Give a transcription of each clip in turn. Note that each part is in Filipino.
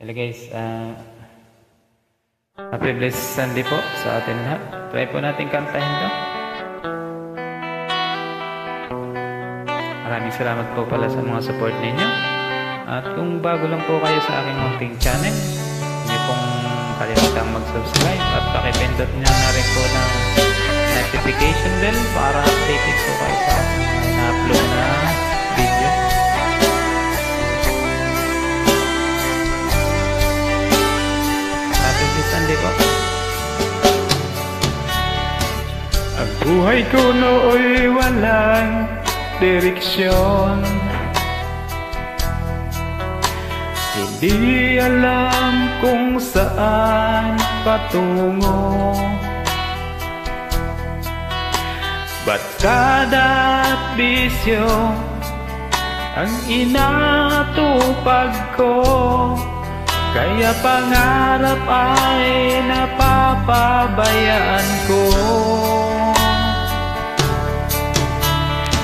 Hello guys, happy blessed Sunday po sa atin lahat. Try po natin kantahin to. Maraming salamat po pala sa mga support ninyo. At kung bago lang po kayo sa aking munting channel, hindi pong kalimutang mag-subscribe at pakipindot nyo na rin po ng notification bell para updated po kayo sa na-upload na video. Sunday po. Ang buhay ko nooy walang direksyon, hindi alam kung saan patungo. Ba't kada bisyo ang inatupag ko, kaya pangarap ay napapabayaan ko.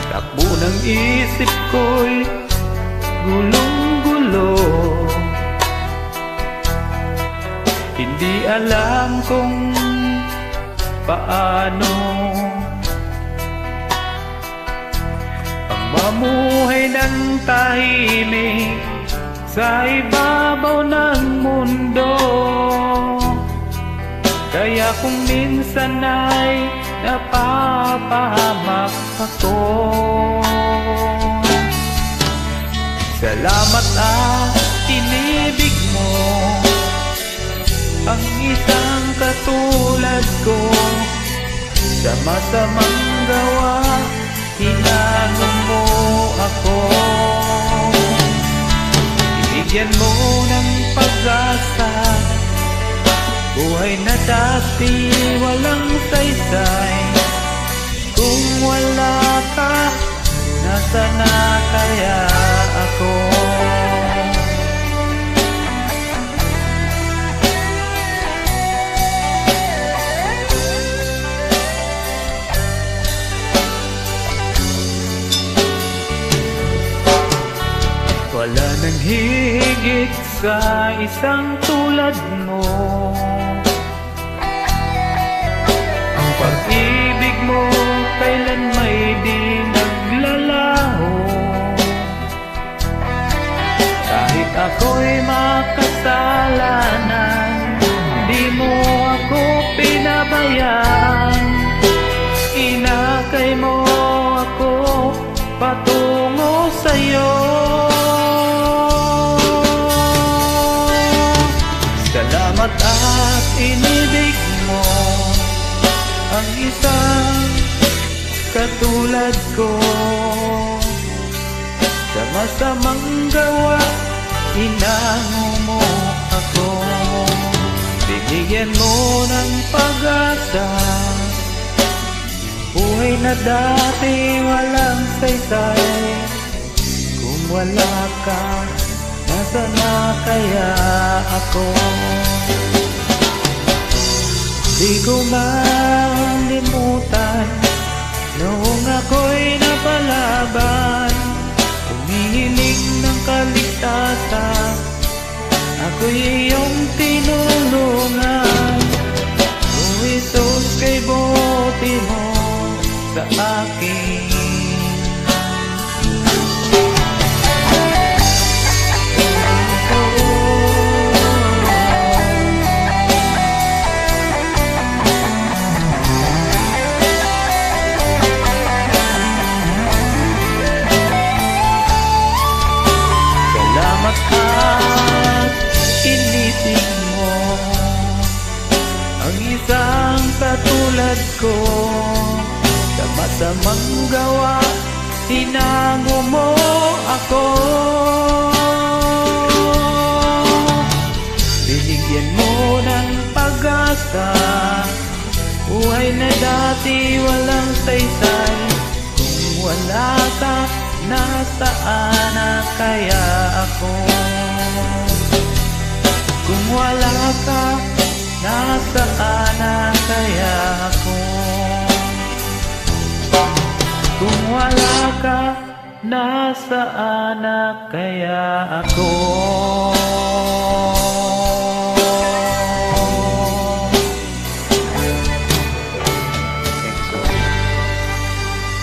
Takbo ng isip ko'y gulong-gulo, hindi alam kung paano ang mamuhay ng tahimik sa ibabaw ng mundo. Kaya kung minsan ay napapahamak ako, salamat at inibig mo ang isang katulad ko. Sa masamang gawa, hinangon mo ako. Bigyan mo ng pag-asa, buhay na dati walang saysay. Kung wala ka, nasaan na kaya ako? Wala nang higit sa isang tulad mo. Ang pag-ibig mo kailan may di naglalaho. Kahit ako'y makasalanan, di mo ako pinabayaan. Inakay mo ako patungo sa'yo. Salamat at inibig mo ang isang katulad ko. Sa masamang gawa, hinango mo ako. Binigyan mo ng pag-asa, buhay na dati walang saysay. Kung wala ka, nasaan na kaya ako? Di ko malimutan noong ako'y napalaban, humihiling ng kaligtasan, ako'y iyong tinulungan. O Jesus, kay buti mo sa akin. Inibig mo ang isang katulad ko. Sa masamang gawa, hinango mo ako. Binigyan mo ng pag-asa, buhay na dati walang saysay. Kung wala ka, nasaan na kaya ako? Kung wala ka, nasaan na kaya ako? Kung wala ka, nasaan na kaya ako?